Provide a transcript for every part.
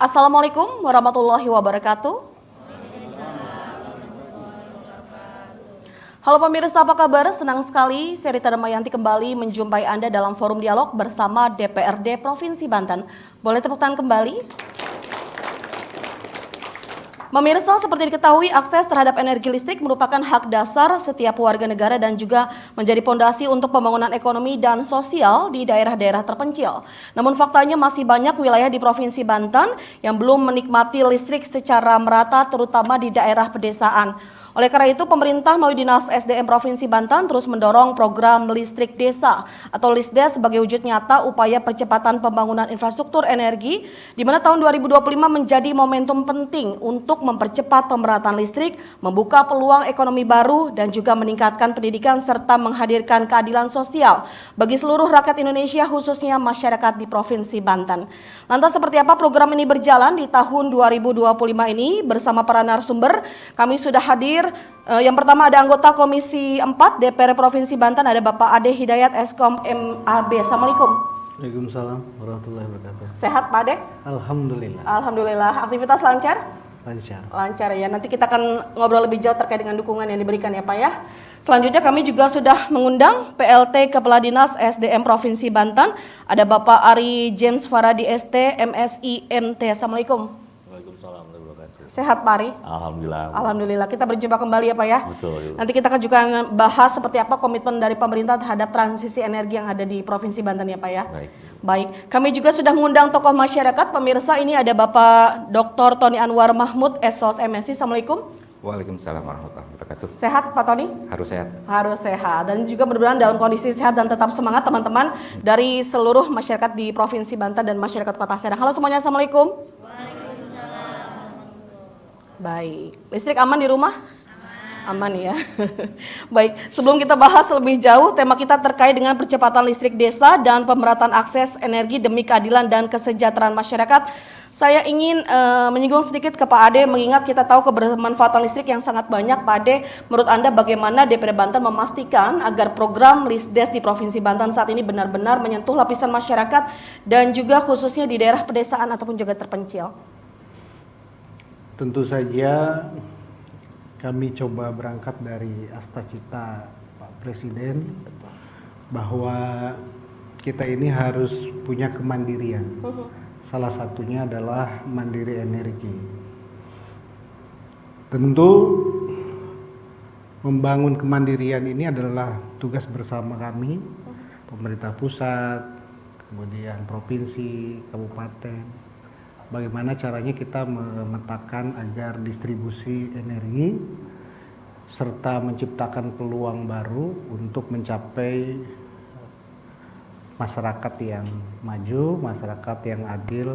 Assalamualaikum warahmatullahi wabarakatuh. Halo pemirsa, apa kabar? Senang sekali saya Rita Damayanti kembali menjumpai Anda dalam forum dialog bersama DPRD Provinsi Banten. Boleh tepuk tangan kembali? Pemirsa, seperti diketahui, akses terhadap energi listrik merupakan hak dasar setiap warga negara dan juga menjadi fondasi untuk pembangunan ekonomi dan sosial di daerah-daerah terpencil. Namun faktanya masih banyak wilayah di Provinsi Banten yang belum menikmati listrik secara merata, terutama di daerah pedesaan. Oleh karena itu, pemerintah melalui Dinas SDM Provinsi Banten terus mendorong program listrik desa atau LISDES sebagai wujud nyata upaya percepatan pembangunan infrastruktur energi, di mana tahun 2025 menjadi momentum penting untuk mempercepat pemerataan listrik, membuka peluang ekonomi baru, dan juga meningkatkan pendidikan serta menghadirkan keadilan sosial bagi seluruh rakyat Indonesia, khususnya masyarakat di Provinsi Banten. Lantas seperti apa program ini berjalan di tahun 2025 ini? Bersama para narasumber, kami sudah hadir. Yang pertama ada anggota Komisi 4 DPR Provinsi Banten, ada Bapak Ade Hidayat Eskom MAB. Assalamualaikum. Waalaikumsalam warahmatullahi wabarakatuh. Sehat Pak Ade? Alhamdulillah. Alhamdulillah. Aktivitas lancar? Lancar. Lancar ya. Nanti kita akan ngobrol lebih jauh terkait dengan dukungan yang diberikan ya Pak ya. Selanjutnya kami juga sudah mengundang PLT Kepala Dinas SDM Provinsi Banten, ada Bapak Ari James Faradi ST MSI MT. Assalamualaikum. Waalaikumsalam warahmatullahi wabarakatuh. Sehat Pak Ari? Alhamdulillah. Alhamdulillah. Kita berjumpa kembali ya Pak ya. Betul. Nanti kita akan juga bahas seperti apa komitmen dari pemerintah terhadap transisi energi yang ada di Provinsi Banten ya Pak ya. Baik. Kami juga sudah mengundang tokoh masyarakat. Pemirsa, ini ada Bapak Dr. Tony Anwar Mahmud, SOS MSI. Assalamualaikum. Waalaikumsalam warahmatullahi wabarakatuh. Sehat Pak Tony? Harus sehat. Harus sehat. Dan juga mudah-mudahan dalam kondisi sehat dan tetap semangat teman-teman dari seluruh masyarakat di Provinsi Banten dan masyarakat Kota Serang. Halo semuanya, Assalamualaikum. Waalaikumsalam. Baik. Listrik aman di rumah? Aman ya. Baik, sebelum kita bahas lebih jauh, tema kita terkait dengan percepatan listrik desa dan pemerataan akses energi demi keadilan dan kesejahteraan masyarakat. Saya ingin menyinggung sedikit ke Pak Ade, mengingat kita tahu kebermanfaatan listrik yang sangat banyak. Pak Ade, menurut Anda bagaimana DPRD Banten memastikan agar program LISDES di Provinsi Banten saat ini benar-benar menyentuh lapisan masyarakat dan juga khususnya di daerah pedesaan ataupun juga terpencil? Tentu saja kami coba berangkat dari asta-cita Pak Presiden bahwa kita ini harus punya kemandirian. Salah satunya adalah mandiri energi. Tentu membangun kemandirian ini adalah tugas bersama kami, pemerintah pusat, kemudian provinsi, kabupaten. Bagaimana caranya kita memetakan agar distribusi energi serta menciptakan peluang baru untuk mencapai masyarakat yang maju, masyarakat yang adil,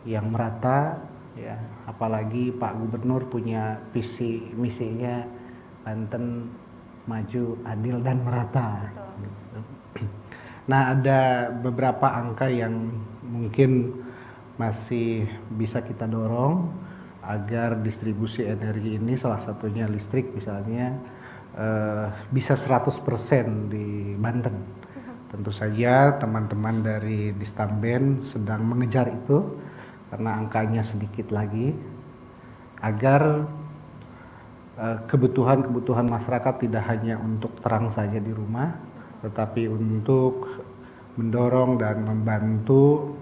yang merata, ya. Apalagi Pak Gubernur punya visi misinya Banten maju, adil dan merata. Nah, ada beberapa angka yang mungkin masih bisa kita dorong agar distribusi energi ini, salah satunya listrik misalnya, bisa 100% di Banten. Tentu saja teman-teman dari Distamben sedang mengejar itu karena angkanya sedikit lagi, agar kebutuhan-kebutuhan masyarakat tidak hanya untuk terang saja di rumah, tetapi untuk mendorong dan membantu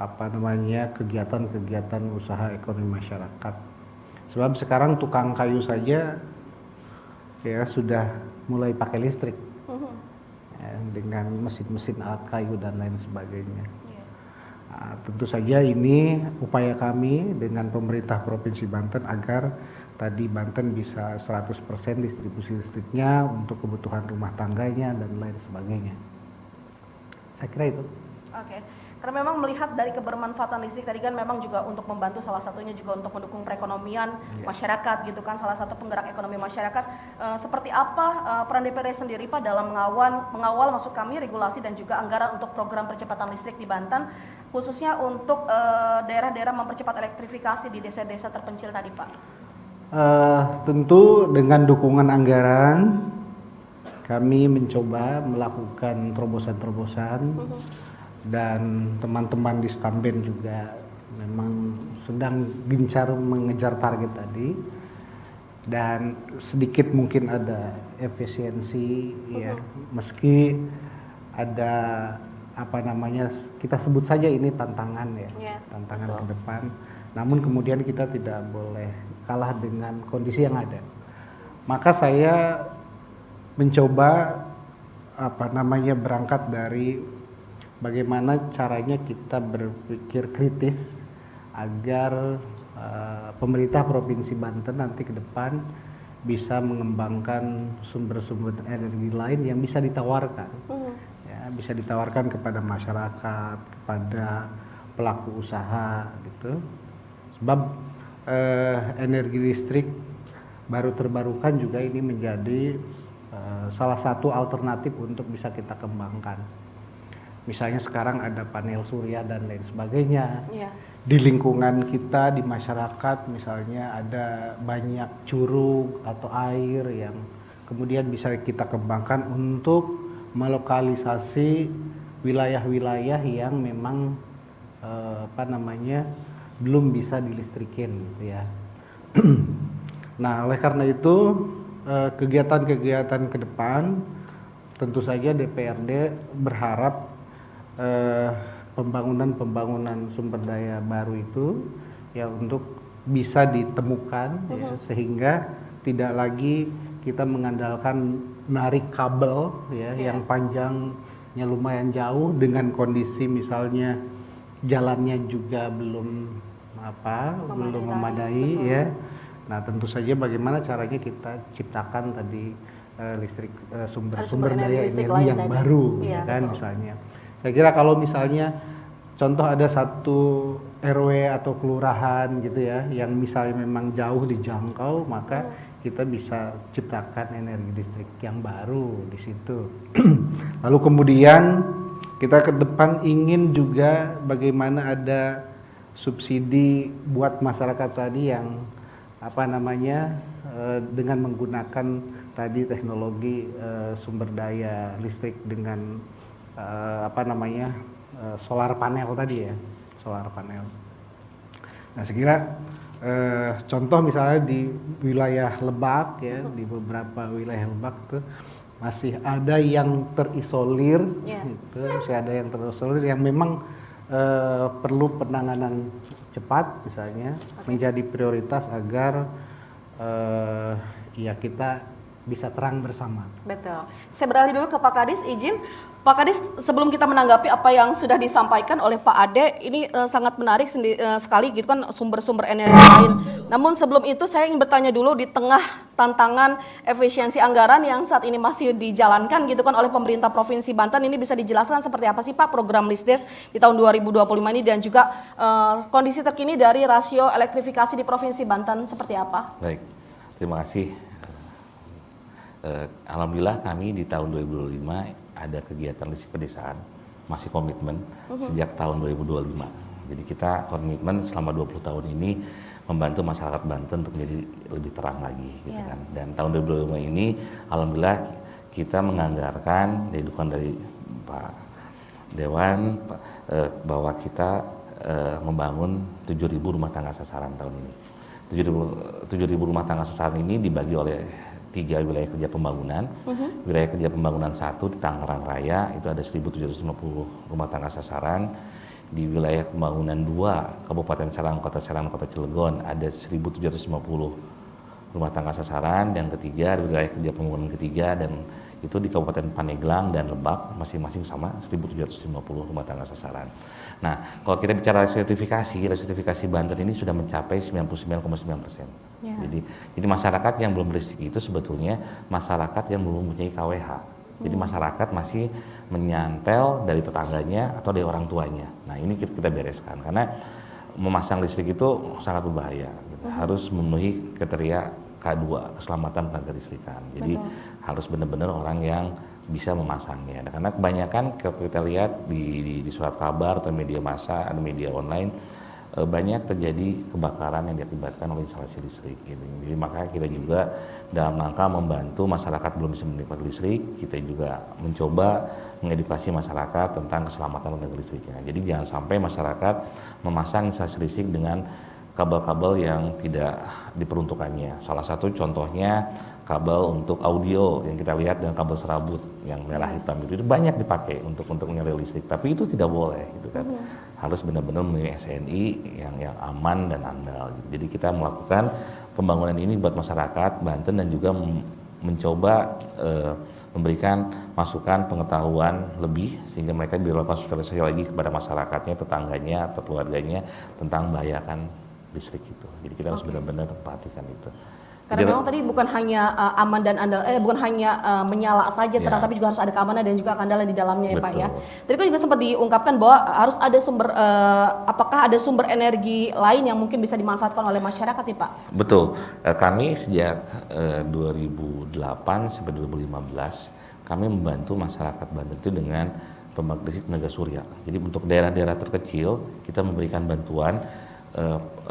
kegiatan-kegiatan usaha ekonomi masyarakat. Sebab sekarang tukang kayu saja ya sudah mulai pakai listrik, ya, dengan mesin-mesin alat kayu dan lain sebagainya. Nah, tentu saja ini upaya kami dengan pemerintah Provinsi Banten agar tadi Banten bisa 100% distribusi listriknya untuk kebutuhan rumah tangganya dan lain sebagainya. Saya kira itu. Oke. Karena memang melihat dari kebermanfaatan listrik tadi kan memang juga untuk membantu, salah satunya juga untuk mendukung perekonomian masyarakat gitu kan, salah satu penggerak ekonomi masyarakat. Seperti apa peran DPRD sendiri Pak dalam mengawal maksud kami regulasi dan juga anggaran untuk program percepatan listrik di Banten, khususnya untuk daerah-daerah mempercepat elektrifikasi di desa-desa terpencil tadi Pak? Tentu dengan dukungan anggaran kami mencoba melakukan terobosan-terobosan. Dan teman-teman di Stamben juga memang sedang gencar mengejar target tadi, dan sedikit mungkin ada efisiensi ya, meski ada kita sebut saja ini tantangan ya, tantangan ke depan. Namun kemudian kita tidak boleh kalah dengan kondisi yang ada. Maka saya mencoba berangkat dari bagaimana caranya kita berpikir kritis agar pemerintah Provinsi Banten nanti ke depan bisa mengembangkan sumber-sumber energi lain yang bisa ditawarkan. Bisa ditawarkan kepada masyarakat, kepada pelaku usaha gitu. Sebab energi listrik baru terbarukan juga ini menjadi salah satu alternatif untuk bisa kita kembangkan. Misalnya sekarang ada panel surya dan lain sebagainya. Di lingkungan kita, di masyarakat misalnya ada banyak curug atau air yang kemudian bisa kita kembangkan untuk melokalisasi wilayah-wilayah yang memang belum bisa dilistrikin gitu ya. Nah, oleh karena itu kegiatan-kegiatan ke depan tentu saja DPRD berharap pembangunan sumber daya baru itu ya untuk bisa ditemukan ya, sehingga tidak lagi kita mengandalkan narik kabel ya yang panjangnya lumayan jauh dengan kondisi misalnya jalannya juga belum memadai ya. Nah, tentu saja bagaimana caranya kita ciptakan tadi listrik sumber daya energi yang baru ya kan misalnya. Saya kira kalau misalnya contoh ada satu RW atau kelurahan gitu ya yang misalnya memang jauh dijangkau, maka kita bisa ciptakan energi listrik yang baru di situ. Lalu kemudian kita ke depan ingin juga bagaimana ada subsidi buat masyarakat tadi yang dengan menggunakan tadi teknologi sumber daya listrik dengan solar panel tadi ya, solar panel. Nah, saya kira contoh misalnya di wilayah Lebak ya, di beberapa wilayah Lebak tuh masih ada yang terisolir, gitu, masih ada yang terisolir yang memang perlu penanganan cepat misalnya, menjadi prioritas agar ya kita bisa terang bersama. Betul. Saya beralih dulu ke Pak Kadis, izin. Pak Kadis, sebelum kita menanggapi apa yang sudah disampaikan oleh Pak Ade, ini sangat menarik sekali gitu kan sumber-sumber energi lain. Namun sebelum itu saya ingin bertanya dulu, di tengah tantangan efisiensi anggaran yang saat ini masih dijalankan gitu kan oleh pemerintah Provinsi Banten, ini bisa dijelaskan seperti apa sih Pak program Lisdes di tahun 2025 ini, dan juga kondisi terkini dari rasio elektrifikasi di Provinsi Banten seperti apa? Baik, terima kasih. Alhamdulillah kami di tahun 2025 ada kegiatan listrik pedesaan, masih komitmen sejak tahun 2025. Jadi kita komitmen selama 20 tahun ini membantu masyarakat Banten untuk menjadi lebih terang lagi gitu kan. Dan tahun 2025 ini alhamdulillah kita menganggarkan dukungan dari Pak Dewan bahwa kita membangun 7.000 rumah tangga sasaran tahun ini. 7.000 rumah tangga sasaran ini dibagi oleh 3 wilayah kerja pembangunan. Wilayah kerja pembangunan 1 di Tangerang Raya itu ada 1.750 rumah tangga sasaran. Di wilayah pembangunan 2 Kabupaten Serang, Kota Cilegon ada 1.750 rumah tangga sasaran. Dan ketiga wilayah kerja pembangunan ketiga dan itu di Kabupaten Pandeglang dan Lebak masing-masing sama 1.750 rumah tangga sasaran. Nah, kalau kita bicara resertifikasi Banten ini sudah mencapai 99,9%. Jadi masyarakat yang belum listrik itu sebetulnya masyarakat yang belum mempunyai KWH. Jadi masyarakat masih menyantel dari tetangganya atau dari orang tuanya. Nah, ini kita bereskan karena memasang listrik itu sangat berbahaya. Gitu. Harus memenuhi kriteria K2, keselamatan tenaga listrikan. Jadi harus benar-benar orang yang bisa memasangnya. Nah, karena kebanyakan kalau kita lihat di surat kabar atau media massa, ada media online, banyak terjadi kebakaran yang diakibatkan oleh instalasi listrik gitu. Jadi maka kita juga dalam rangka membantu masyarakat belum bisa menikmati listrik, kita juga mencoba mengedukasi masyarakat tentang keselamatan tenaga listriknya. Jadi jangan sampai masyarakat memasang instalasi listrik dengan kabel-kabel yang tidak diperuntukannya. Salah satu contohnya kabel untuk audio yang kita lihat dengan kabel serabut yang merah hitam itu banyak dipakai untuk menyalur listrik, tapi itu tidak boleh gitu kan. Harus benar-benar memilih SNI yang aman dan andal. Jadi kita melakukan pembangunan ini buat masyarakat Banten dan juga mencoba memberikan masukan pengetahuan lebih sehingga mereka bisa melakukan sosialisasi lagi kepada masyarakatnya, tetangganya atau keluarganya tentang bahayakan listrik itu. Jadi kita harus benar-benar perhatikan itu. Karena memang tadi bukan hanya aman dan andal, bukan hanya menyala saja terang, tapi juga harus ada keamanan dan juga keandalan di dalamnya ya Pak ya. Tadi kan juga sempat diungkapkan bahwa harus ada sumber, apakah ada sumber energi lain yang mungkin bisa dimanfaatkan oleh masyarakat nih Pak? Betul, kami sejak 2008 sampai 2015 kami membantu masyarakat Banten itu dengan pembangkit listrik tenaga surya. Jadi untuk daerah-daerah terkecil kita memberikan bantuan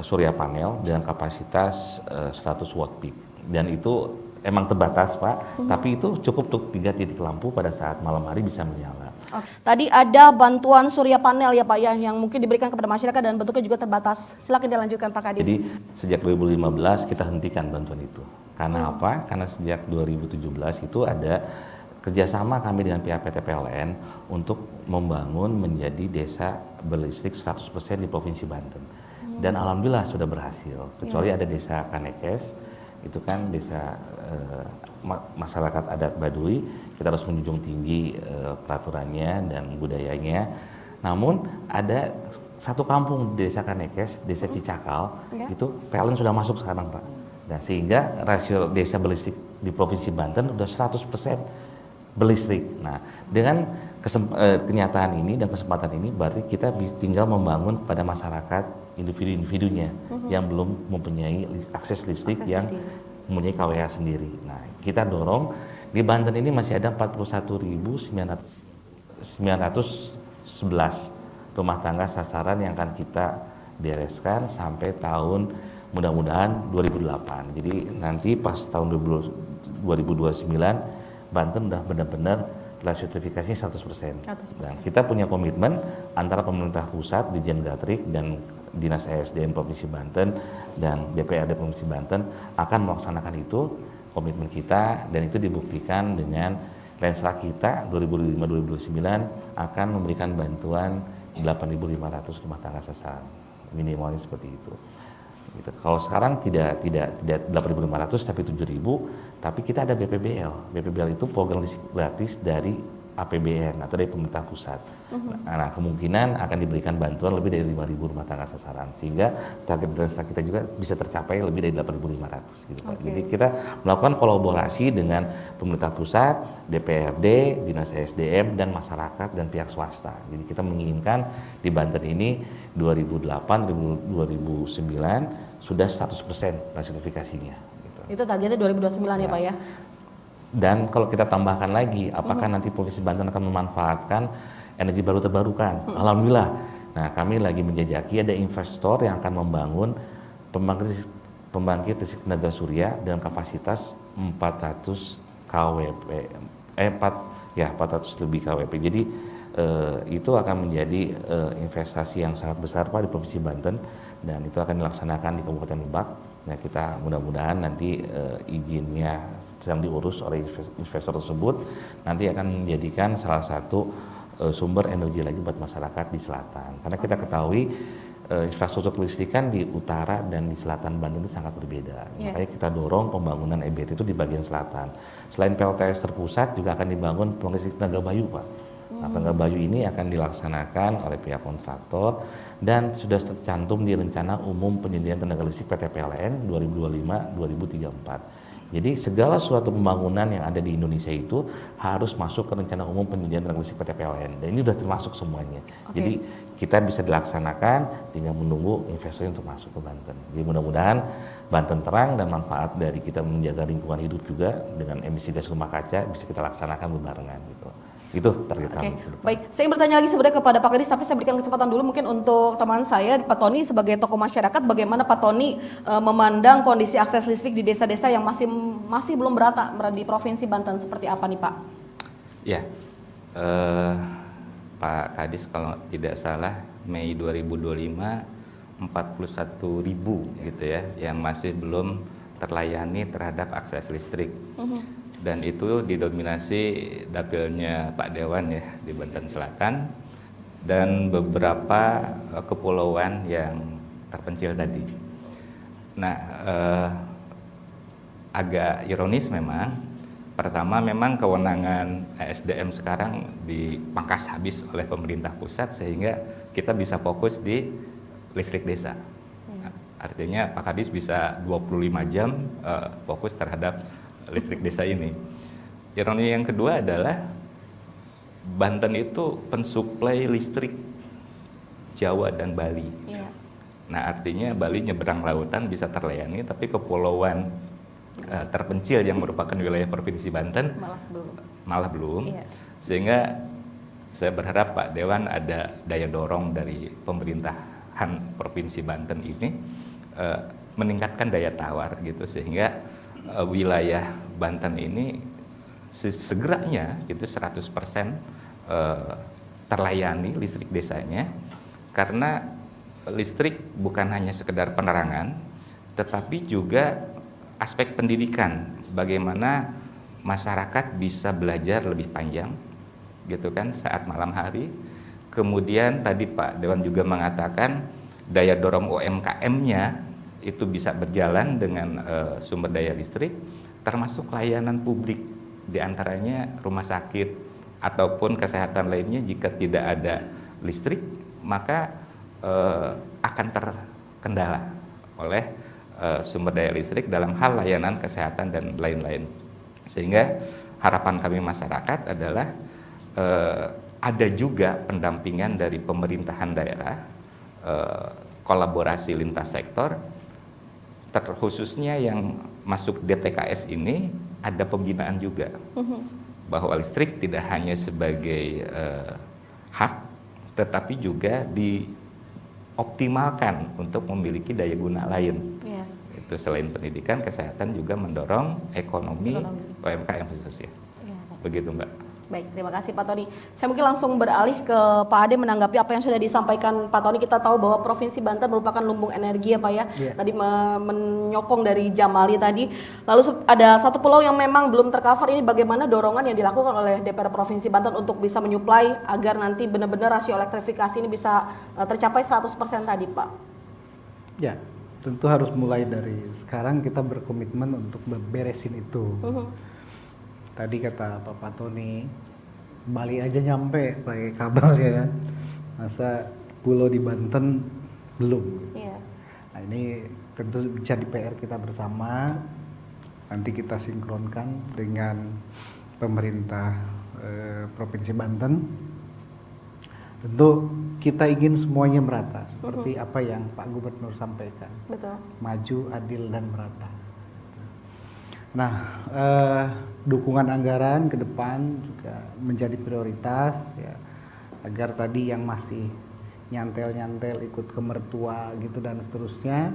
surya panel dengan kapasitas 100 watt peak, dan itu emang terbatas Pak, tapi itu cukup untuk 3 titik lampu pada saat malam hari bisa menyala. Tadi ada bantuan surya panel ya Pak ya yang mungkin diberikan kepada masyarakat dan bentuknya juga terbatas. Silakan dilanjutkan Pak Kadis. Jadi sejak 2015 kita hentikan bantuan itu. Karena apa? Karena sejak 2017 itu ada kerjasama kami dengan pihak PT PLN untuk membangun menjadi desa berlistrik 100% di Provinsi Banten. Dan alhamdulillah sudah berhasil, kecuali ada desa Kanekes, itu kan desa masyarakat adat Baduy, kita harus menjunjung tinggi peraturannya dan budayanya. Namun ada satu kampung di desa Kanekes, desa Cicakal, itu PLN sudah masuk sekarang Pak. Nah, sehingga rasio desa berlistrik di Provinsi Banten sudah 100% berlistrik. Nah, dengan kenyataan ini dan kesempatan ini berarti kita tinggal membangun pada masyarakat individu-individunya yang belum mempunyai akses listrik yang mempunyai KWH sendiri. Nah, kita dorong di Banten ini masih ada 41.911 rumah tangga sasaran yang akan kita bereskan sampai tahun mudah-mudahan 2008. Jadi nanti pas tahun 2029 Banten udah benar-benar rasio sertifikasinya 100%. Dan kita punya komitmen antara pemerintah pusat, Ditjen Gatrik dan Dinas ESDM Provinsi Banten dan DPRD Provinsi Banten akan melaksanakan itu, komitmen kita, dan itu dibuktikan dengan Lensra kita 2005-2029 akan memberikan bantuan 8.500 rumah tangga sasaran, minimalnya seperti itu. Gitu. Kalau sekarang tidak 8.500 tapi 7.000, tapi kita ada BPBL. BPBL itu program listrik gratis dari APBN atau dari pemerintah pusat. Nah, kemungkinan akan diberikan bantuan lebih dari 5.000 rumah tangga sasaran, sehingga target Lensra kita juga bisa tercapai lebih dari 8.500 gitu Pak. Jadi kita melakukan kolaborasi dengan pemerintah pusat, DPRD, Dinas ESDM dan masyarakat dan pihak swasta. Jadi kita menginginkan di Banten ini 2008-2009 sudah 100% sertifikasinya. Gitu. Itu targetnya 2029 ya Pak ya. Dan kalau kita tambahkan lagi, apakah nanti Provinsi Banten akan memanfaatkan energi baru terbarukan? Alhamdulillah. Nah, kami lagi menjajaki ada investor yang akan membangun pembangkit listrik tenaga surya dengan kapasitas 400 kWp, 400 lebih kWp. Jadi itu akan menjadi investasi yang sangat besar Pak di Provinsi Banten, dan itu akan dilaksanakan di Kabupaten Lebak. Nah, kita mudah-mudahan nanti izinnya sedang diurus oleh investor tersebut, nanti akan menjadikan salah satu sumber energi lagi buat masyarakat di selatan. Karena kita ketahui infrastruktur kelistrikan di utara dan di selatan Banten itu sangat berbeda. Makanya kita dorong pembangunan EBT itu di bagian selatan. Selain PLTS terpusat juga akan dibangun pembangkit listrik tenaga bayu Pak. Nah, tenaga bayu ini akan dilaksanakan oleh pihak kontraktor dan sudah tercantum di rencana umum penyediaan tenaga listrik PT PLN 2025-2034. Jadi segala suatu pembangunan yang ada di Indonesia itu harus masuk ke rencana umum penyediaan tenaga listrik PT PLN, dan ini sudah termasuk semuanya. Jadi kita bisa dilaksanakan, tinggal menunggu investor untuk masuk ke Banten. Jadi mudah-mudahan Banten terang, dan manfaat dari kita menjaga lingkungan hidup juga dengan emisi gas rumah kaca bisa kita laksanakan berbarengan gitu. Itu target Oke, kami. ke depan. baik. Saya ingin bertanya lagi sebenarnya kepada Pak Kadis, tapi saya berikan kesempatan dulu mungkin untuk teman saya, Pak Tony, sebagai tokoh masyarakat, bagaimana Pak Tony memandang kondisi akses listrik di desa-desa yang masih belum merata di Provinsi Banten, seperti apa nih Pak? Ya, Pak Kadis kalau tidak salah Mei 2025 41.000 gitu ya yang masih belum terlayani terhadap akses listrik. Dan itu didominasi dapilnya Pak Dewan ya di Banten Selatan dan beberapa kepulauan yang terpencil tadi. Nah, agak ironis memang. Pertama, memang kewenangan ESDM sekarang dipangkas habis oleh pemerintah pusat sehingga kita bisa fokus di listrik desa. Artinya Pak Kadis bisa 25 jam fokus terhadap listrik desa ini. Ironi yang kedua adalah Banten itu pensuplai listrik Jawa dan Bali. Iya. Nah, artinya Bali nyeberang lautan bisa terlayani, tapi kepulauan terpencil yang merupakan wilayah Provinsi Banten malah belum. Iya. Sehingga saya berharap Pak Dewan ada daya dorong dari pemerintahan Provinsi Banten ini meningkatkan daya tawar gitu sehingga wilayah Banten ini segeranya itu 100% terlayani listrik desanya, karena listrik bukan hanya sekedar penerangan tetapi juga aspek pendidikan, bagaimana masyarakat bisa belajar lebih panjang gitu kan saat malam hari. Kemudian tadi Pak Dewan juga mengatakan daya dorong UMKM-nya itu bisa berjalan dengan sumber daya listrik, termasuk layanan publik, diantaranya rumah sakit ataupun kesehatan lainnya. Jika tidak ada listrik, maka akan terkendala oleh sumber daya listrik dalam hal layanan kesehatan dan lain-lain. Sehingga harapan kami masyarakat adalah ada juga pendampingan dari pemerintahan daerah, kolaborasi lintas sektor, terkhususnya yang masuk DTKS ini ada pembinaan juga, bahwa listrik tidak hanya sebagai hak, tetapi juga dioptimalkan untuk memiliki daya guna lain. Iya. Itu selain pendidikan, kesehatan juga mendorong ekonomi UMKM khususnya. Iya. Begitu Mbak. Baik, terima kasih Pak Tony. Saya mungkin langsung beralih ke Pak Ade menanggapi apa yang sudah disampaikan Pak Tony. Kita tahu bahwa Provinsi Banten merupakan lumbung energi ya Pak ya. Iya. Tadi menyokong dari Jamali tadi. Lalu ada satu pulau yang memang belum tercover, ini bagaimana dorongan yang dilakukan oleh DPR Provinsi Banten untuk bisa menyuplai agar nanti benar-benar rasio elektrifikasi ini bisa tercapai 100% tadi Pak? Ya, tentu harus mulai dari sekarang kita berkomitmen untuk beresin itu. Tadi kata Pak Tony, Bali aja nyampe pakai kabel ya kan, masa pulau di Banten belum. Iya. Nah ini tentu jadi PR kita bersama, nanti kita sinkronkan dengan pemerintah Provinsi Banten. Tentu kita ingin semuanya merata, seperti apa yang Pak Gubernur sampaikan. Betul. Maju, adil, dan merata. Nah, dukungan anggaran ke depan juga menjadi prioritas ya, agar tadi yang masih nyantel-nyantel ikut ke mertua gitu dan seterusnya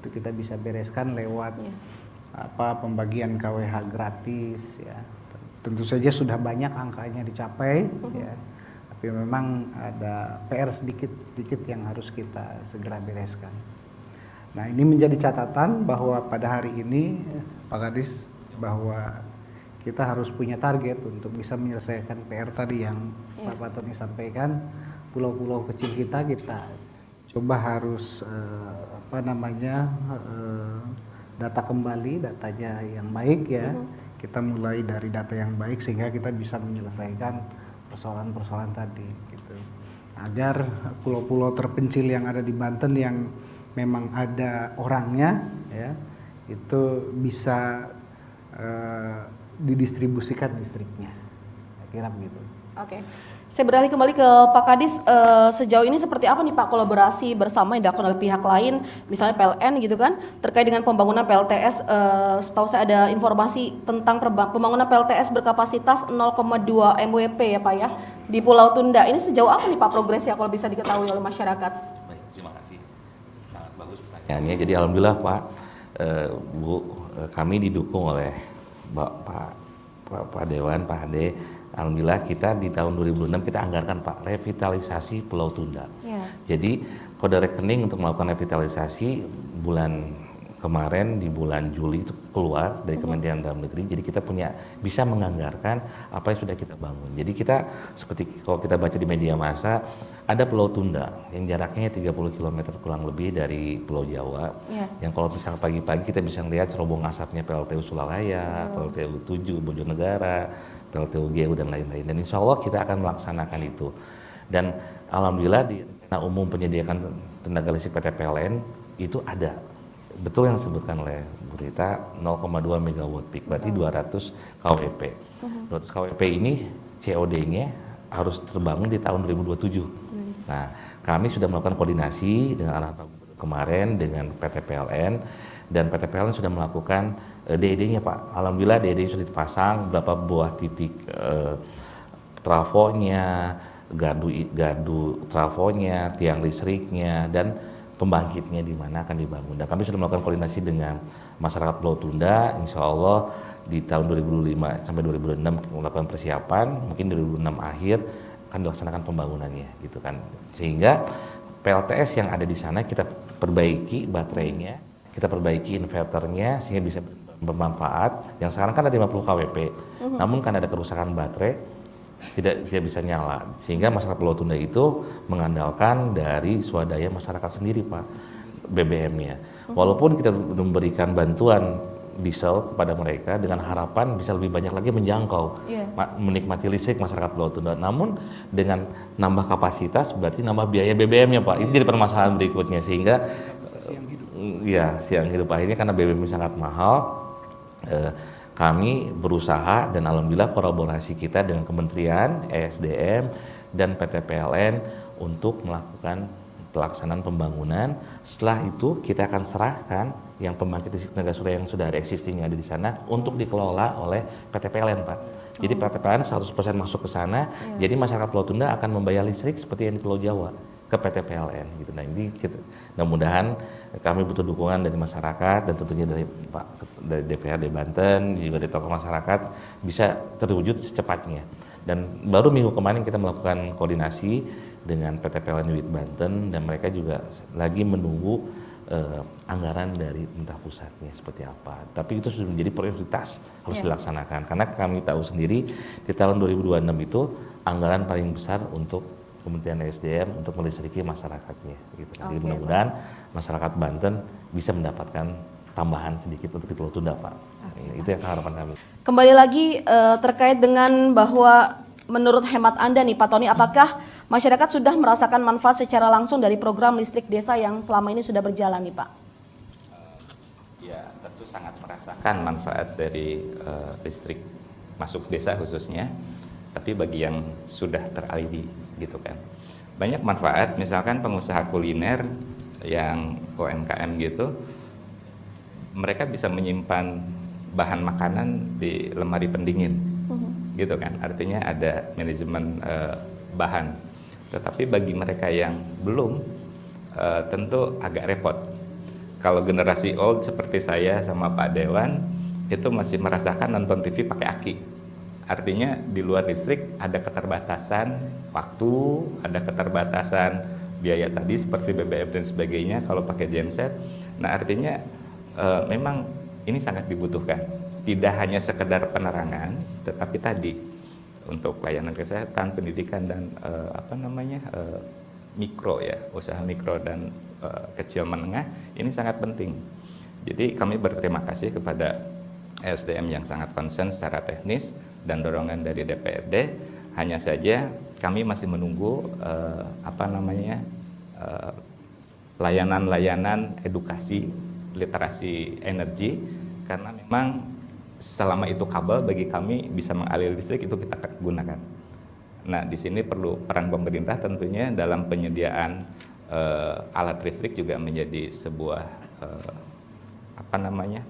itu kita bisa bereskan lewat pembagian KWH gratis ya. Tentu saja sudah banyak angkanya dicapai ya, tapi memang ada PR sedikit yang harus kita segera bereskan. Nah, ini menjadi catatan bahwa pada hari ini Pak Kadis, bahwa kita harus punya target untuk bisa menyelesaikan PR tadi yang Pak Tony sampaikan. Pulau-pulau kecil kita coba harus data kembali, datanya yang baik ya. Kita mulai dari data yang baik sehingga kita bisa menyelesaikan persoalan-persoalan tadi gitu. Agar pulau-pulau terpencil yang ada di Banten yang memang ada orangnya ya, itu bisa didistribusikan listriknya, kira begitu. Oke, Saya beralih kembali ke Pak Kadis, sejauh ini seperti apa nih Pak kolaborasi bersama yang dilakukan oleh pihak lain, misalnya PLN gitu kan, terkait dengan pembangunan PLTS. Setahu saya ada informasi tentang pembangunan PLTS berkapasitas 0,2 MWP ya Pak ya, di Pulau Tunda. Ini sejauh apa nih Pak progresnya kalau bisa diketahui oleh masyarakat? Baik, terima kasih. Sangat bagus pertanyaannya. Jadi alhamdulillah Pak, Bu, kami didukung oleh Pak Dewan, Pak Ade. Alhamdulillah kita di tahun 2006 kita anggarkan Pak revitalisasi Pulau Tunda. Ya. Jadi kode rekening untuk melakukan revitalisasi bulan kemarin di bulan Juli itu keluar dari Kementerian Dalam Negeri. Jadi kita bisa menganggarkan apa yang sudah kita bangun. Jadi kita seperti kalau kita baca di media massa, ada Pulau Tunda yang jaraknya 30 km kurang lebih dari Pulau Jawa. Ya. Yang kalau misalnya pagi-pagi kita bisa lihat cerobong asapnya PLTU Sulalaya, PLTU 7 Bojonegara, PLTU GU dan lain-lain. Dan insya Allah kita akan melaksanakan itu. Dan alhamdulillah di rencana umum penyediaan tenaga listrik PT PLN itu ada. Betul yang disebutkan oleh Bu Rita, 0,2 megawatt peak, berarti 200 kWp. 200 kWp ini COD-nya harus terbangun di tahun 2027. Nah, kami sudah melakukan koordinasi dengan arahan Pak Gubernur kemarin dengan PT PLN, dan PT PLN sudah melakukan DED-nya Pak. Alhamdulillah DED sudah dipasang, berapa buah titik trafonya, gardu trafonya, tiang listriknya, dan pembangkitnya di mana akan dibangun. Dan kami sudah melakukan koordinasi dengan masyarakat Pulau Tunda. Insya Allah di tahun 2005 sampai 2006 melakukan persiapan, mungkin 2006 akhir akan dilaksanakan pembangunannya, gitu kan. Sehingga PLTS yang ada di sana kita perbaiki baterainya, kita perbaiki inverternya sehingga bisa bermanfaat. Yang sekarang kan ada 50 kWp, namun kan ada kerusakan baterai, tidak bisa nyala, sehingga masyarakat Pulau Tunda itu mengandalkan dari swadaya masyarakat sendiri Pak, BBM-nya. Walaupun kita memberikan bantuan diesel kepada mereka dengan harapan bisa lebih banyak lagi menjangkau, menikmati listrik masyarakat Pulau Tunda. Namun dengan nambah kapasitas berarti nambah biaya BBM-nya Pak. Itu jadi permasalahan berikutnya, sehingga siang hidup akhirnya karena BBM sangat mahal. Kami berusaha dan alhamdulillah kolaborasi kita dengan Kementerian ESDM dan PT PLN untuk melakukan pelaksanaan pembangunan. Setelah itu kita akan serahkan yang pembangkit listrik tenaga surya yang sudah ada existing yang ada di sana untuk dikelola oleh PT PLN Pak. Jadi PT PLN 100% masuk ke sana. Jadi masyarakat Pulau Tunda akan membayar listrik seperti yang di Pulau Jawa ke PT PLN gitu. Nah ini kita, mudah-mudahan kami butuh dukungan dari masyarakat dan tentunya dari DPRD Banten, juga dari tokoh masyarakat bisa terwujud secepatnya. Dan baru minggu kemarin kita melakukan koordinasi dengan PT PLN Wid Banten, dan mereka juga lagi menunggu anggaran dari pemerintah pusatnya seperti apa. Tapi itu sudah menjadi prioritas harus dilaksanakan, karena kami tahu sendiri di tahun 2026 itu anggaran paling besar untuk Kementerian SDM untuk melistriki masyarakatnya. Gitu. Jadi mudah-mudahan masyarakat Banten bisa mendapatkan tambahan sedikit untuk di Pulau Tunda, Pak. Itu yang harapan kami. Kembali lagi terkait dengan bahwa menurut hemat Anda nih Pak Tony, apakah masyarakat sudah merasakan manfaat secara langsung dari program listrik desa yang selama ini sudah berjalan nih Pak? Ya, tentu sangat merasakan manfaat dari listrik masuk desa khususnya. Tapi bagi yang sudah teraliri gitu kan, banyak manfaat. Misalkan pengusaha kuliner yang UMKM gitu, mereka bisa menyimpan bahan makanan di lemari pendingin gitu kan, artinya ada manajemen bahan. Tetapi bagi mereka yang belum, tentu agak repot. Kalau generasi old seperti saya sama Pak Dewan itu masih merasakan nonton TV pakai aki. Artinya di luar listrik ada keterbatasan waktu, ada keterbatasan biaya tadi seperti BBM dan sebagainya kalau pakai genset. Nah artinya memang ini sangat dibutuhkan. Tidak hanya sekedar penerangan, tetapi tadi untuk layanan kesehatan, pendidikan dan mikro ya, usaha mikro dan kecil menengah ini sangat penting. Jadi kami berterima kasih kepada SDM yang sangat concern secara teknis dan dorongan dari DPRD. Hanya saja kami masih menunggu layanan-layanan edukasi literasi energi, karena memang selama itu kabel bagi kami bisa mengalir listrik itu kita gunakan. Nah, di sini perlu peran pemerintah tentunya dalam penyediaan alat listrik juga menjadi sebuah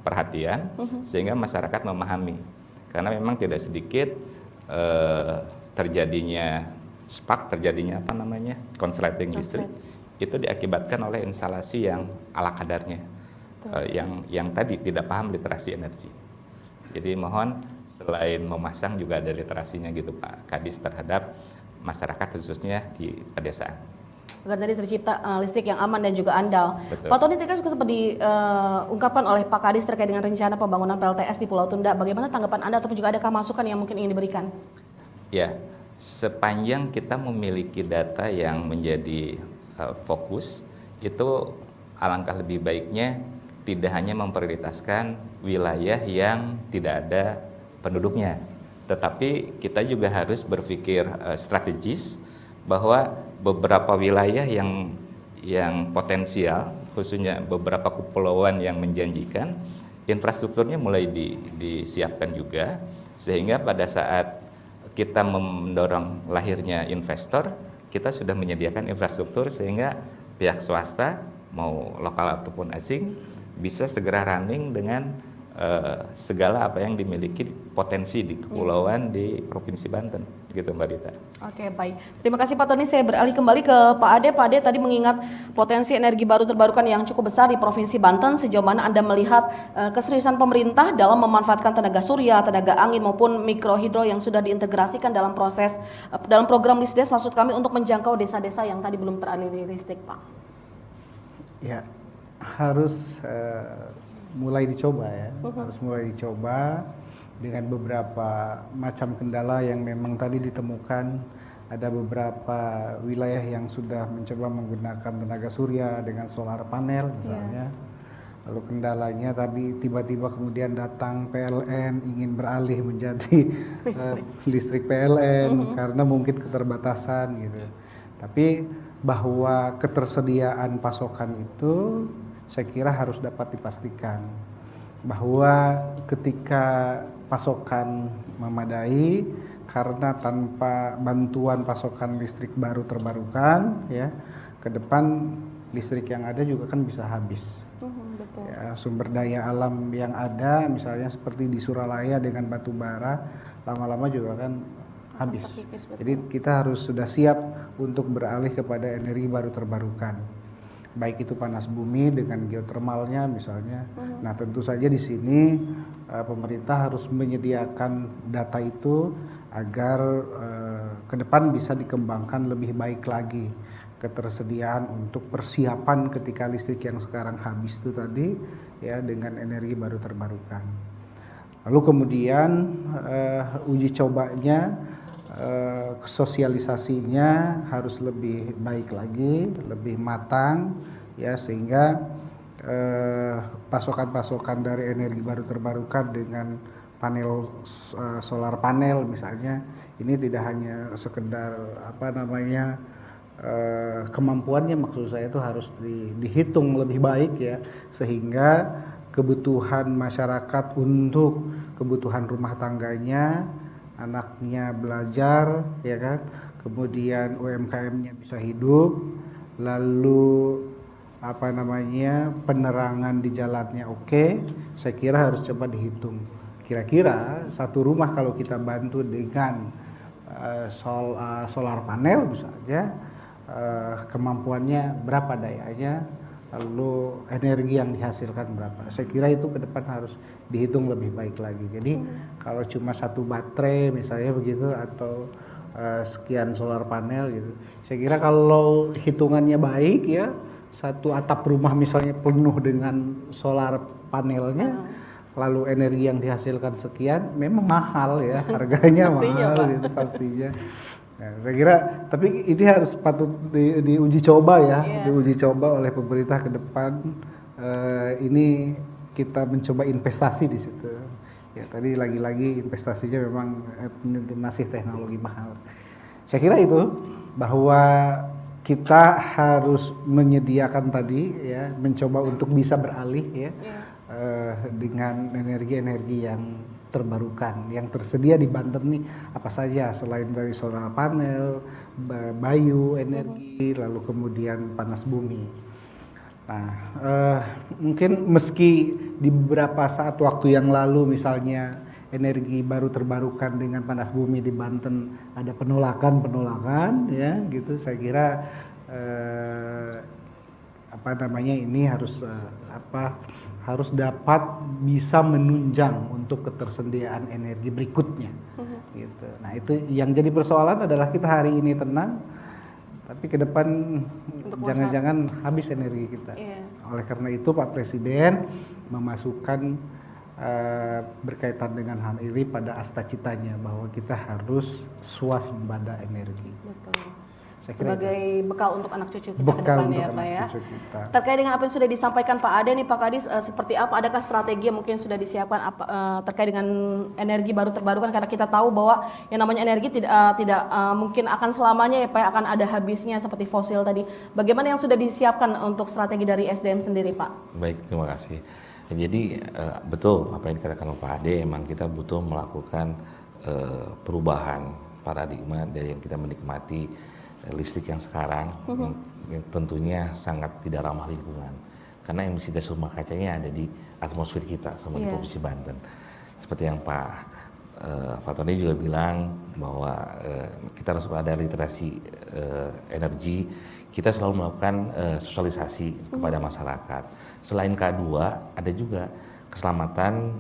perhatian, sehingga masyarakat memahami. Karena memang tidak sedikit terjadinya spark, terjadinya konsleting listrik itu diakibatkan oleh instalasi yang ala kadarnya, yang tadi tidak paham literasi energi. Jadi mohon selain memasang juga ada literasinya gitu Pak Kadis terhadap masyarakat khususnya di pedesaan. Agar tadi tercipta listrik yang aman dan juga andal. Betul. Pak Tony tadi kan juga sempat diungkapkan oleh Pak Kadis terkait dengan rencana pembangunan PLTS di Pulau Tunda. Bagaimana tanggapan Anda ataupun juga adakah masukan yang mungkin ingin diberikan? Ya, sepanjang kita memiliki data yang menjadi fokus, itu alangkah lebih baiknya tidak hanya memprioritaskan wilayah yang tidak ada penduduknya, tetapi kita juga harus berpikir strategis bahwa beberapa wilayah yang potensial, khususnya beberapa kepulauan yang menjanjikan, infrastrukturnya mulai disiapkan juga, sehingga pada saat kita mendorong lahirnya investor, kita sudah menyediakan infrastruktur sehingga pihak swasta mau lokal ataupun asing bisa segera running dengan segala apa yang dimiliki potensi di kepulauan di Provinsi Banten, gitu Mbak Dita. Oke, baik. Terima kasih Pak Tony. Saya beralih kembali ke Pak Ade. Pak Ade tadi mengingat potensi energi baru terbarukan yang cukup besar di Provinsi Banten. Sejauh mana Anda melihat keseriusan pemerintah dalam memanfaatkan tenaga surya, tenaga angin maupun mikrohidro yang sudah diintegrasikan dalam dalam program Lisdes, maksud kami, untuk menjangkau desa-desa yang tadi belum teraliri listrik, Pak? Ya, harus mulai dicoba ya, harus mulai dicoba dengan beberapa macam kendala yang memang tadi ditemukan. Ada beberapa wilayah yang sudah mencoba menggunakan tenaga surya dengan solar panel misalnya. Lalu kendalanya tapi tiba-tiba kemudian datang PLN ingin beralih menjadi listrik PLN karena mungkin keterbatasan gitu. Tapi bahwa ketersediaan pasokan itu saya kira harus dapat dipastikan bahwa ketika pasokan memadai, karena tanpa bantuan pasokan listrik baru terbarukan ya, ke depan listrik yang ada juga kan bisa habis. Betul. Ya, sumber daya alam yang ada misalnya seperti di Suralaya dengan batu bara lama-lama juga kan habis. Jadi kita harus sudah siap untuk beralih kepada energi baru terbarukan. Baik itu panas bumi dengan geotermalnya misalnya. Nah, tentu saja di sini pemerintah harus menyediakan data itu agar ke depan bisa dikembangkan lebih baik lagi ketersediaan untuk persiapan ketika listrik yang sekarang habis itu tadi ya dengan energi baru terbarukan. Lalu kemudian uji cobanya, sosialisasinya harus lebih baik lagi, lebih matang ya, sehingga pasokan-pasokan dari energi baru terbarukan dengan panel solar panel misalnya, ini tidak hanya sekedar kemampuannya, maksud saya itu harus dihitung lebih baik ya, sehingga kebutuhan masyarakat untuk kebutuhan rumah tangganya, anaknya belajar ya kan, kemudian UMKM-nya bisa hidup, lalu penerangan di jalannya oke, saya kira harus coba dihitung. Kira-kira satu rumah kalau kita bantu dengan solar panel misalnya, kemampuannya berapa dayanya, lalu energi yang dihasilkan berapa. Saya kira itu ke depan harus dihitung lebih baik lagi. Jadi kalau cuma satu baterai misalnya begitu atau sekian solar panel gitu, saya kira kalau hitungannya baik ya, satu atap rumah misalnya penuh dengan solar panelnya, lalu energi yang dihasilkan sekian, memang mahal ya, harganya mahal gitu pastinya. Nah, saya kira, tapi ini harus patut diuji coba ya, diuji coba oleh pemerintah ke depan. Ini kita mencoba investasi di situ. Ya, tadi lagi-lagi investasinya memang masih teknologi mahal. Saya kira itu bahwa kita harus menyediakan tadi ya, mencoba untuk bisa beralih ya dengan energi-energi yang terbarukan. Yang tersedia di Banten nih apa saja selain dari solar panel, bio energi, lalu kemudian panas bumi. Nah, mungkin meski di beberapa saat waktu yang lalu misalnya energi baru terbarukan dengan panas bumi di Banten ada penolakan ya gitu, saya kira ini harus dapat bisa menunjang untuk ketersediaan energi berikutnya gitu. Nah, itu yang jadi persoalan adalah kita hari ini tenang tapi ke depan jangan-jangan habis energi kita. Oleh karena itu Pak Presiden memasukkan berkaitan dengan hal ini pada astacitanya bahwa kita harus swasembada energi. Betul. Saya kira Sebagai bekal untuk anak cucu kita bekal ke depannya untuk ya Pak anak ya. cucu kita. Terkait dengan apa yang sudah disampaikan Pak Ade nih Pak Kadis, seperti apa? Adakah strategi yang mungkin sudah disiapkan terkait dengan energi baru terbarukan, karena kita tahu bahwa yang namanya energi tidak mungkin akan selamanya ya Pak, akan ada habisnya seperti fosil tadi. Bagaimana yang sudah disiapkan untuk strategi dari SDM sendiri Pak? Baik, terima kasih. Jadi betul apa yang dikatakan Pak Ade, emang kita butuh melakukan perubahan paradigma dari yang kita menikmati listrik yang sekarang, yang tentunya sangat tidak ramah lingkungan, karena emisi gas rumah kacanya ada di atmosfer kita sama di Provinsi Banten. Seperti yang Pak Fatoni juga bilang bahwa kita harus ada literasi energi. Kita selalu melakukan sosialisasi kepada masyarakat. Selain K2, ada juga keselamatan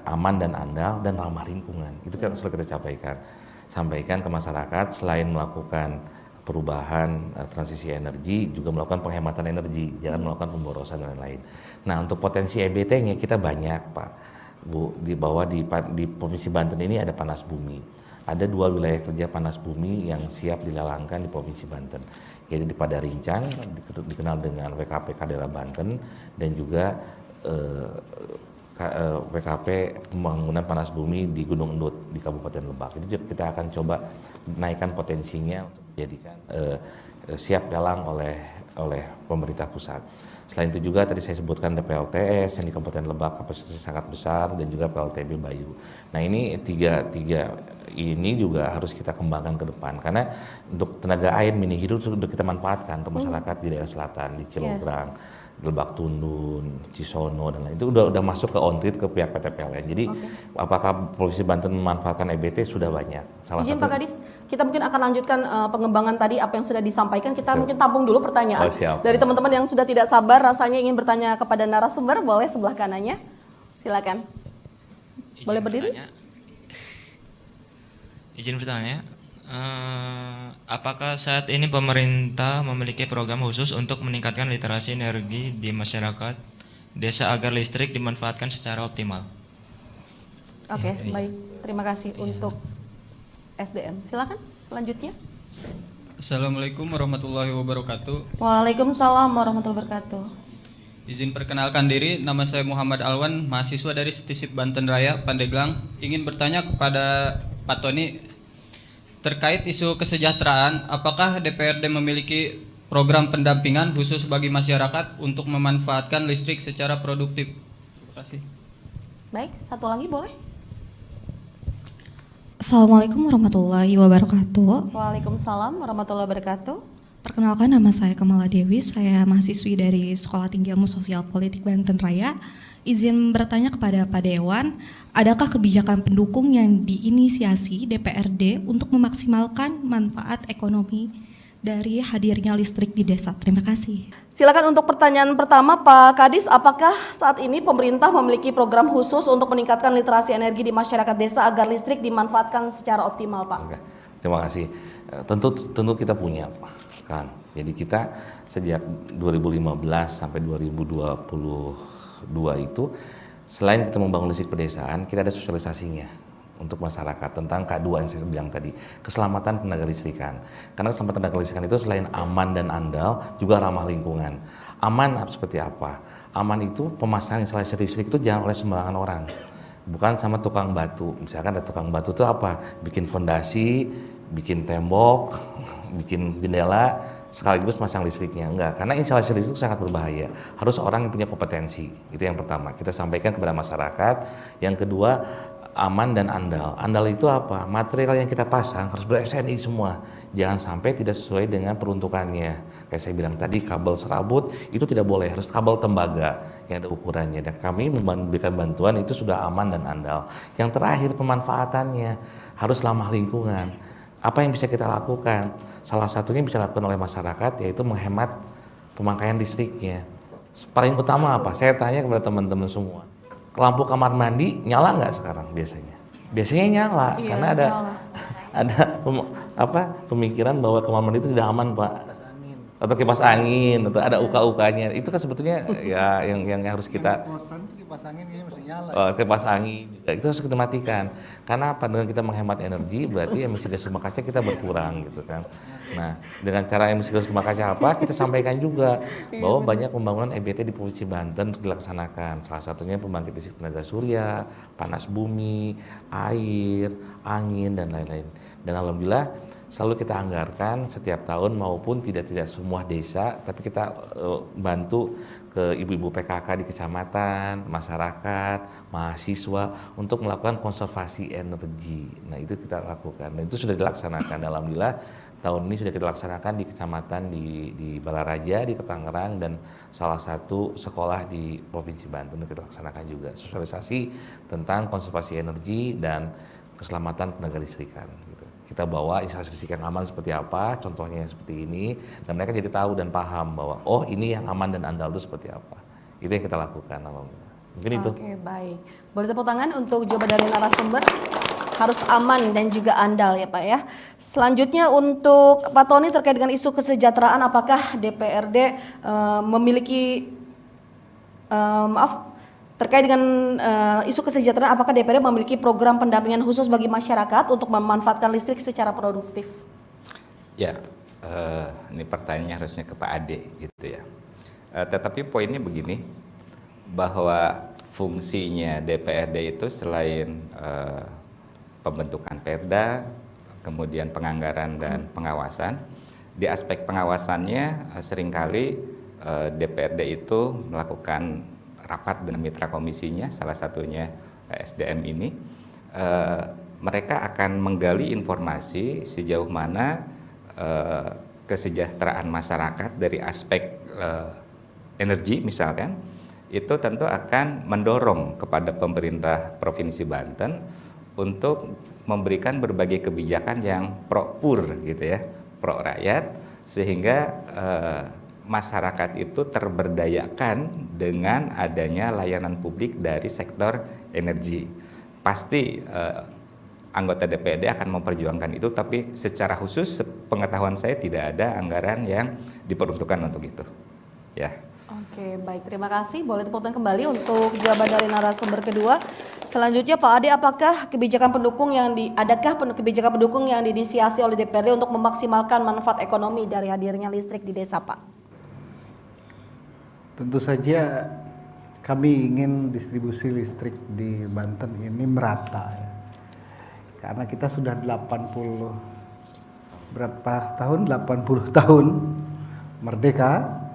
aman dan andal dan ramah lingkungan. Itu kan selalu kita sampaikan ke masyarakat. Selain melakukan perubahan transisi energi, juga melakukan penghematan energi, jangan melakukan pemborosan dan lain-lain. Nah, untuk potensi EBT-nya kita banyak Pak Bu, di Provinsi Banten ini ada panas bumi. Ada 2 wilayah kerja panas bumi yang siap dilalangkan di Provinsi Banten, yaitu di Padarincang, dikenal dengan WKP Kadera Banten, dan juga WKP pembangunan panas bumi di Gunung Endut di Kabupaten Lebak. Itu kita akan coba naikkan potensinya untuk dijadikan siap dalang oleh pemerintah pusat. Selain itu juga tadi saya sebutkan ada PLTS yang di Kabupaten Lebak kapasitasnya sangat besar, dan juga PLTB Bayu. Nah, ini tiga ini juga harus kita kembangkan ke depan, karena untuk tenaga air mini hidro sudah kita manfaatkan untuk masyarakat di daerah selatan, di Cilograng, Lebak Tundun, Cisono dan lain itu udah masuk ke on-grid ke pihak PT PLN. Jadi apakah Provinsi Banten memanfaatkan EBT sudah banyak. Izin Pak Kadis, kita mungkin akan lanjutkan pengembangan tadi apa yang sudah disampaikan. Kita mungkin tampung dulu pertanyaan dari teman-teman yang sudah tidak sabar rasanya ingin bertanya kepada narasumber. Boleh sebelah kanannya, silakan. Boleh berdiri? Izin bertanya. Apakah saat ini pemerintah memiliki program khusus untuk meningkatkan literasi energi di masyarakat desa agar listrik dimanfaatkan secara optimal? Oke, baik. Terima kasih untuk SDM. Silakan selanjutnya. Assalamualaikum warahmatullahi wabarakatuh. Waalaikumsalam warahmatullahi wabarakatuh. Izin perkenalkan diri, nama saya Muhammad Alwan, mahasiswa dari Stisip Banten Raya, Pandeglang. Ingin bertanya kepada Pak Tony terkait isu kesejahteraan, apakah DPRD memiliki program pendampingan khusus bagi masyarakat untuk memanfaatkan listrik secara produktif? Terima kasih. Baik, satu lagi boleh? Assalamualaikum warahmatullahi wabarakatuh. Waalaikumsalam warahmatullahi wabarakatuh. Perkenalkan, nama saya Kamala Dewi, saya mahasiswi dari Sekolah Tinggi Ilmu Sosial Politik Banten Raya. Izin bertanya kepada Pak Dewan, adakah kebijakan pendukung yang diinisiasi DPRD untuk memaksimalkan manfaat ekonomi dari hadirnya listrik di desa? Terima kasih. Silakan untuk pertanyaan pertama Pak Kadis, apakah saat ini pemerintah memiliki program khusus untuk meningkatkan literasi energi di masyarakat desa agar listrik dimanfaatkan secara optimal Pak? Oke, terima kasih. Tentu kita punya Pak Kang. Jadi kita sejak 2015 sampai 2022 itu, selain kita membangun listrik pedesaan, kita ada sosialisasinya untuk masyarakat tentang K2 yang saya bilang tadi, keselamatan tenaga listrikan. Karena keselamatan tenaga listrikan itu selain aman dan andal, juga ramah lingkungan. Aman seperti apa? Aman itu pemasangan instalasi listrik itu jangan oleh sembarangan orang, bukan sama tukang batu. Misalkan ada tukang batu itu apa? Bikin fondasi, bikin tembok, bikin jendela, sekaligus masang listriknya. Enggak, karena instalasi listrik sangat berbahaya. Harus orang yang punya kompetensi. Itu yang pertama, kita sampaikan kepada masyarakat. Yang kedua, aman dan andal. Andal itu apa? Material yang kita pasang harus ber-SNI semua. Jangan sampai tidak sesuai dengan peruntukannya. Kayak saya bilang tadi, kabel serabut itu tidak boleh, harus kabel tembaga yang ada ukurannya. Dan kami memberikan bantuan itu sudah aman dan andal. Yang terakhir, pemanfaatannya harus ramah lingkungan. Apa yang bisa kita lakukan? Salah satunya bisa dilakukan oleh masyarakat, yaitu menghemat pemakaian listriknya. Paling utama apa? Saya tanya kepada teman-teman semua. Lampu kamar mandi nyala nggak sekarang biasanya? Biasanya nyala, Iya, karena ada pemikiran bahwa kamar mandi itu tidak aman, Pak. Atau kipas angin, atau ada uka-ukanya. Itu kan sebetulnya ya yang harus kita Kipas angin kayaknya mesti nyala. kipas angin juga itu harus kita matikan. Karena apa? Dengan kita menghemat energi berarti emisi gas rumah kaca kita berkurang gitu kan. Nah, dengan cara emisi gas rumah kaca apa? Kita sampaikan juga bahwa banyak pembangunan EBT di Provinsi Banten dilaksanakan. Salah satunya pembangkit listrik tenaga surya, panas bumi, air, angin dan lain-lain. Dan alhamdulillah selalu kita anggarkan setiap tahun maupun tidak semua desa, tapi kita bantu ke ibu-ibu PKK di kecamatan, masyarakat, mahasiswa untuk melakukan konservasi energi. Nah, itu kita lakukan dan itu sudah dilaksanakan. Alhamdulillah tahun ini sudah kita laksanakan di kecamatan di Balaraja, di Tangerang, dan salah satu sekolah di Provinsi Banten kita laksanakan juga sosialisasi tentang konservasi energi dan keselamatan tenaga listrikan. Gitu. Kita bawa instalasi listrik yang aman seperti apa, contohnya seperti ini, dan mereka jadi tahu dan paham bahwa oh ini yang aman dan andal itu seperti apa. Itu yang kita lakukan. Mungkin itu. Oke, baik. Boleh tepuk tangan untuk jawaban dari narasumber. Harus aman dan juga andal ya Pak ya. Selanjutnya untuk Pak Tony terkait dengan isu kesejahteraan, apakah DPRD memiliki terkait dengan isu kesejahteraan, apakah DPRD memiliki program pendampingan khusus bagi masyarakat untuk memanfaatkan listrik secara produktif? Ya, ini pertanyaannya harusnya ke Pak Ade gitu ya. Tetapi poinnya begini, bahwa fungsinya DPRD itu selain pembentukan perda, kemudian penganggaran dan pengawasan, di aspek pengawasannya seringkali DPRD itu melakukan rapat dengan mitra komisinya, salah satunya SDM ini. Mereka akan menggali informasi sejauh mana kesejahteraan masyarakat dari aspek energi misalkan, itu tentu akan mendorong kepada pemerintah Provinsi Banten untuk memberikan berbagai kebijakan yang pro-pur gitu ya, pro rakyat, sehingga masyarakat itu terberdayakan dengan adanya layanan publik dari sektor energi. Pasti anggota DPRD akan memperjuangkan itu, tapi secara khusus pengetahuan saya tidak ada anggaran yang diperuntukkan untuk itu. Ya. Oke, baik. Terima kasih. Boleh tepuk tangan kembali untuk jawaban dari narasumber kedua. Selanjutnya Pak Ade, apakah kebijakan pendukung kebijakan pendukung yang diinisiasi oleh DPRD untuk memaksimalkan manfaat ekonomi dari hadirnya listrik di desa, Pak? Tentu saja kami ingin distribusi listrik di Banten ini merata ya. Karena kita sudah 80 tahun merdeka.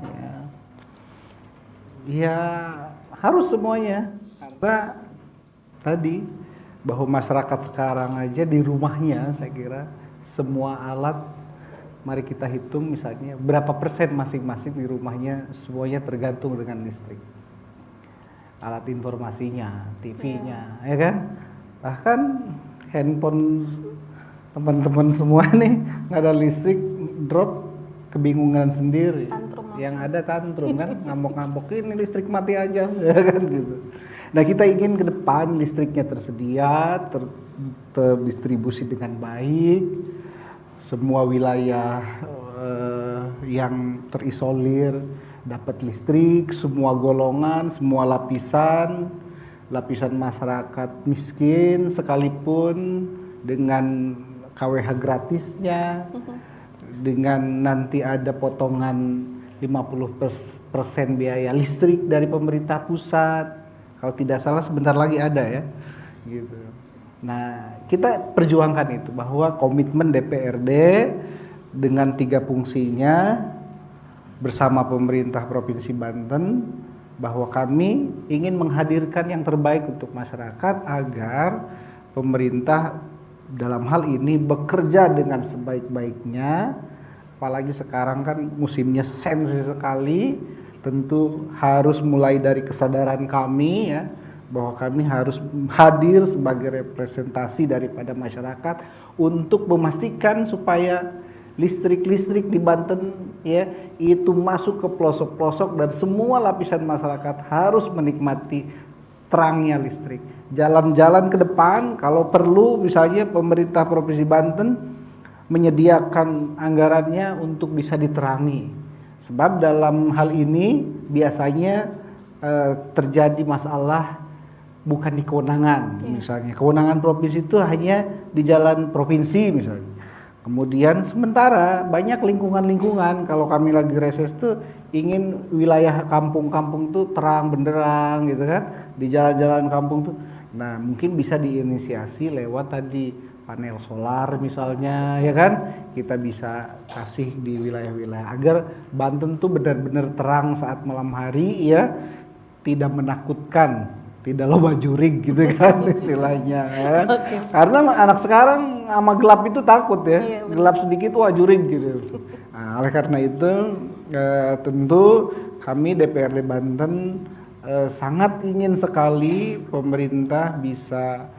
Ya harus semuanya, karena tadi bahwa masyarakat sekarang aja di rumahnya saya kira semua alat, mari kita hitung misalnya berapa persen masing-masing di rumahnya semuanya tergantung dengan listrik. Alat informasinya, TV-nya, ya kan? Bahkan handphone teman-teman semua nih nggak ada listrik, drop, kebingungan sendiri. Yang ada tantrum kan, ngambek-ngambek, ini listrik mati aja, ya kan gitu. Nah kita ingin ke depan listriknya tersedia, terdistribusi dengan baik, semua wilayah yang terisolir dapat listrik, semua golongan, semua lapisan masyarakat miskin sekalipun dengan KWH gratisnya, dengan nanti ada potongan 50% biaya listrik dari pemerintah pusat. Kalau tidak salah sebentar lagi ada ya. Gitu. Nah, kita perjuangkan itu bahwa komitmen DPRD dengan 3 fungsinya bersama pemerintah Provinsi Banten bahwa kami ingin menghadirkan yang terbaik untuk masyarakat agar pemerintah dalam hal ini bekerja dengan sebaik-baiknya, apalagi sekarang kan musimnya sensitif sekali, tentu harus mulai dari kesadaran kami ya, bahwa kami harus hadir sebagai representasi daripada masyarakat untuk memastikan supaya listrik di Banten ya itu masuk ke pelosok-pelosok dan semua lapisan masyarakat harus menikmati terangnya listrik. Jalan-jalan ke depan kalau perlu misalnya pemerintah Provinsi Banten menyediakan anggarannya untuk bisa diterangi. Sebab dalam hal ini biasanya terjadi masalah bukan di kewenangan misalnya. Kewenangan provinsi itu hanya di jalan provinsi misalnya. Kemudian sementara banyak lingkungan-lingkungan kalau kami lagi reses tuh ingin wilayah kampung-kampung tuh terang benderang gitu kan di jalan-jalan kampung tuh. Nah mungkin bisa diinisiasi lewat tadi panel solar misalnya ya kan, kita bisa kasih di wilayah-wilayah agar Banten tuh benar-benar terang saat malam hari ya, tidak menakutkan, tidak loba jurig gitu kan istilahnya ya. Okay. Karena anak sekarang sama gelap itu takut ya, iya, gelap sedikit wah jurig gitu. Nah, oleh karena itu tentu kami DPRD Banten sangat ingin sekali pemerintah bisa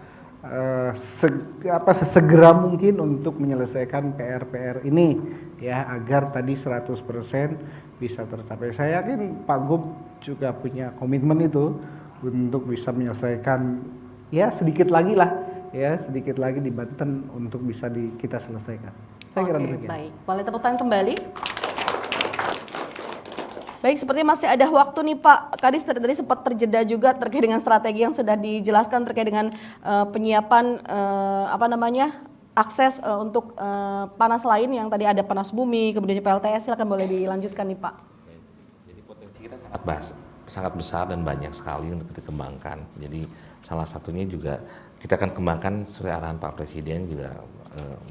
sesegera mungkin untuk menyelesaikan PR-PR ini ya agar tadi 100% bisa tercapai. Saya yakin Pak Gub juga punya komitmen itu untuk bisa menyelesaikan ya sedikit lagi di Banten untuk bisa kita selesaikan. Saya kira demikian. Baik, boleh tepuk tangan kembali. Baik, seperti masih ada waktu nih Pak Kadis, tadi sempat terjeda juga terkait dengan strategi yang sudah dijelaskan terkait dengan penyiapan akses untuk panas lain yang tadi ada panas bumi, kemudian PLTS, silakan boleh dilanjutkan nih Pak. Jadi potensi kita sangat besar dan banyak sekali untuk kita kembangkan. Jadi salah satunya juga kita akan kembangkan sesuai arahan Pak Presiden juga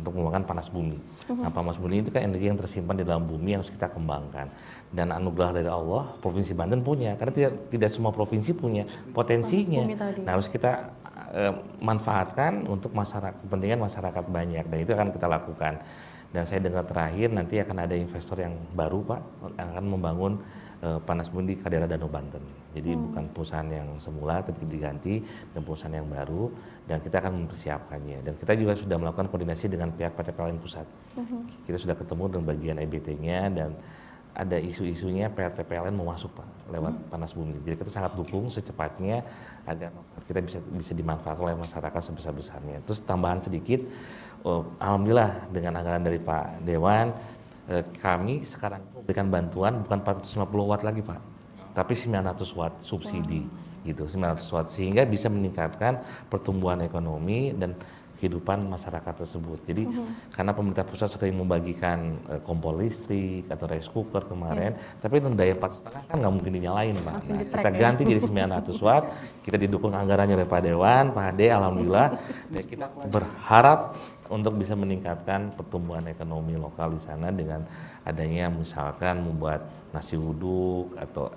untuk mengembangkan panas bumi. Nah, panas bumi itu kan energi yang tersimpan di dalam bumi yang harus kita kembangkan. Dan anugerah dari Allah, Provinsi Banten punya. Karena tidak semua provinsi punya potensinya. Nah, harus kita manfaatkan untuk kepentingan masyarakat banyak. Dan itu akan kita lakukan. Dan saya dengar terakhir nanti akan ada investor yang baru Pak, yang akan membangun panas bumi di Caldera Danau Banten. Jadi bukan perusahaan yang semula tapi diganti dengan perusahaan yang baru dan kita akan mempersiapkannya. Dan kita juga sudah melakukan koordinasi dengan pihak PT PLN pusat. Kita sudah ketemu dengan bagian EBT-nya dan ada isu-isunya PT PLN mau masuk Pak lewat panas bumi. Jadi kita sangat dukung secepatnya agar kita bisa dimanfaatkan oleh masyarakat sebesar-besarnya. Terus tambahan sedikit, alhamdulillah dengan anggaran dari Pak Dewan kami sekarang memberikan bantuan bukan 450 watt lagi Pak, tapi 900 watt subsidi gitu, 900 watt sehingga bisa meningkatkan pertumbuhan ekonomi dan kehidupan masyarakat tersebut. Jadi karena pemerintah pusat sering membagikan kompor listrik atau rice cooker kemarin, tapi itu daya 4,5 kan nggak mungkin dinyalain Pak. Nah, kita ganti jadi 900 watt, kita didukung anggarannya oleh Pak Dewan, Pak Ade, alhamdulillah, dan kita berharap untuk bisa meningkatkan pertumbuhan ekonomi lokal di sana dengan adanya misalkan membuat nasi uduk atau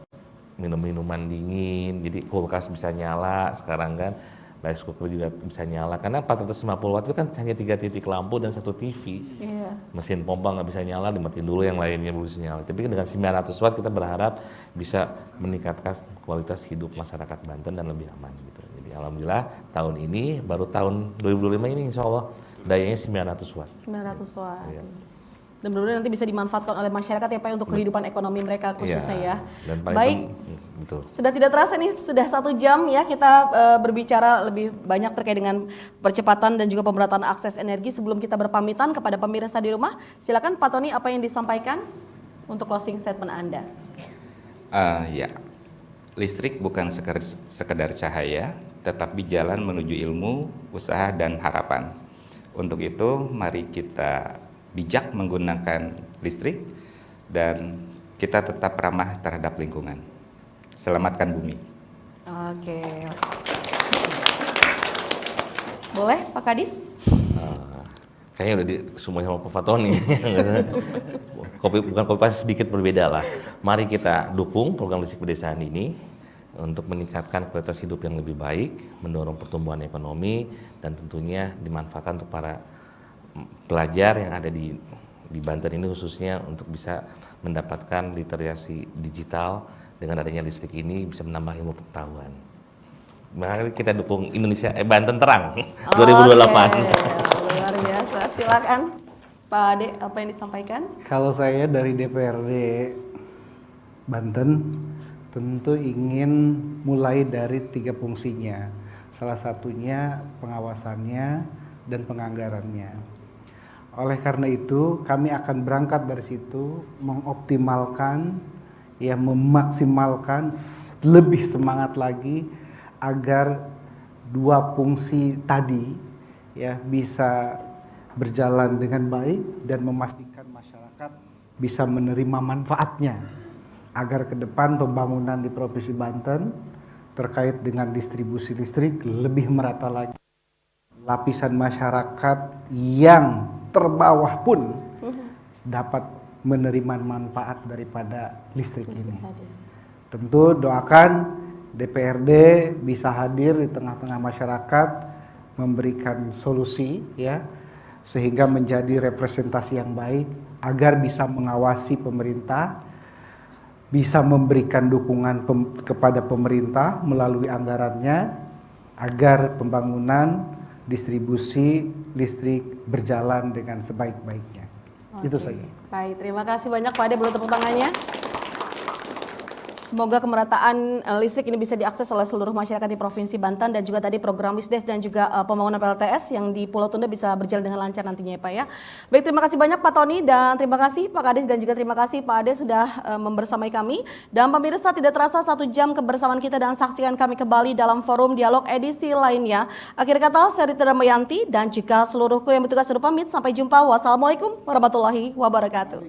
minum-minuman dingin, jadi kulkas bisa nyala sekarang kan, rice cooker juga bisa nyala, karena 450 watt itu kan hanya 3 titik lampu dan 1 TV, mesin pompa nggak bisa nyala, dimatiin dulu yang lainnya belum bisa nyala. Tapi dengan 900 watt kita berharap bisa meningkatkan kualitas hidup masyarakat Banten dan lebih aman gitu. Jadi alhamdulillah tahun ini, baru tahun 2025 ini insya Allah dayanya 900 watt. 900 watt. Iya. Dan benar-benar nanti bisa dimanfaatkan oleh masyarakat ya Pak untuk kehidupan ekonomi mereka khususnya ya. Dan baik, betul. Sudah tidak terasa nih sudah 1 jam ya kita berbicara lebih banyak terkait dengan percepatan dan juga pemerataan akses energi. Sebelum kita berpamitan kepada pemirsa di rumah, silakan Pak Tony apa yang disampaikan untuk closing statement Anda. Ya, listrik bukan sekedar cahaya, tetapi jalan menuju ilmu, usaha dan harapan. Untuk itu mari kita bijak menggunakan listrik dan kita tetap ramah terhadap lingkungan. Selamatkan bumi. Oke. Boleh Pak Kadis? Kayaknya udah semuanya sama Pak Fatoni. Bukan kopi pas sedikit berbeda lah. Mari kita dukung program listrik pedesaan ini untuk meningkatkan kualitas hidup yang lebih baik, mendorong pertumbuhan ekonomi, dan tentunya dimanfaatkan untuk para pelajar yang ada di Banten ini khususnya untuk bisa mendapatkan literasi digital. Dengan adanya listrik ini bisa menambah ilmu pengetahuan. Maka kita dukung Indonesia Banten Terang 2028. Luar biasa. Silakan Pak Ade, apa yang disampaikan? Kalau saya dari DPRD Banten tentu ingin mulai dari 3 fungsinya. Salah satunya pengawasannya dan penganggarannya. Oleh karena itu kami akan berangkat dari situ mengoptimalkan, ya memaksimalkan lebih semangat lagi agar 2 fungsi tadi ya bisa berjalan dengan baik dan memastikan masyarakat bisa menerima manfaatnya agar ke depan pembangunan di Provinsi Banten terkait dengan distribusi listrik lebih merata lagi. Lapisan masyarakat yang terbawah pun dapat menerima manfaat daripada listrik ini. Tentu doakan DPRD bisa hadir di tengah-tengah masyarakat memberikan solusi ya sehingga menjadi representasi yang baik agar bisa mengawasi pemerintah, bisa memberikan dukungan kepada pemerintah melalui anggarannya agar pembangunan distribusi listrik berjalan dengan sebaik-baiknya. Itu saja. Baik, terima kasih banyak Pak Ade, boleh tepuk tangannya. Semoga kemerataan listrik ini bisa diakses oleh seluruh masyarakat di Provinsi Banten dan juga tadi program Wisdes dan juga pembangunan PLTS yang di Pulau Tunda bisa berjalan dengan lancar nantinya ya Pak ya. Baik, terima kasih banyak Pak Tony dan terima kasih Pak Kades dan juga terima kasih Pak Ade sudah membersamai kami. Dan pemirsa, tidak terasa 1 jam kebersamaan kita dan saksikan kami kembali dalam forum dialog edisi lainnya. Akhir kata saya Rita Damayanti dan juga seluruh kru yang bertugas sudah pamit. Sampai jumpa. Wassalamualaikum warahmatullahi wabarakatuh.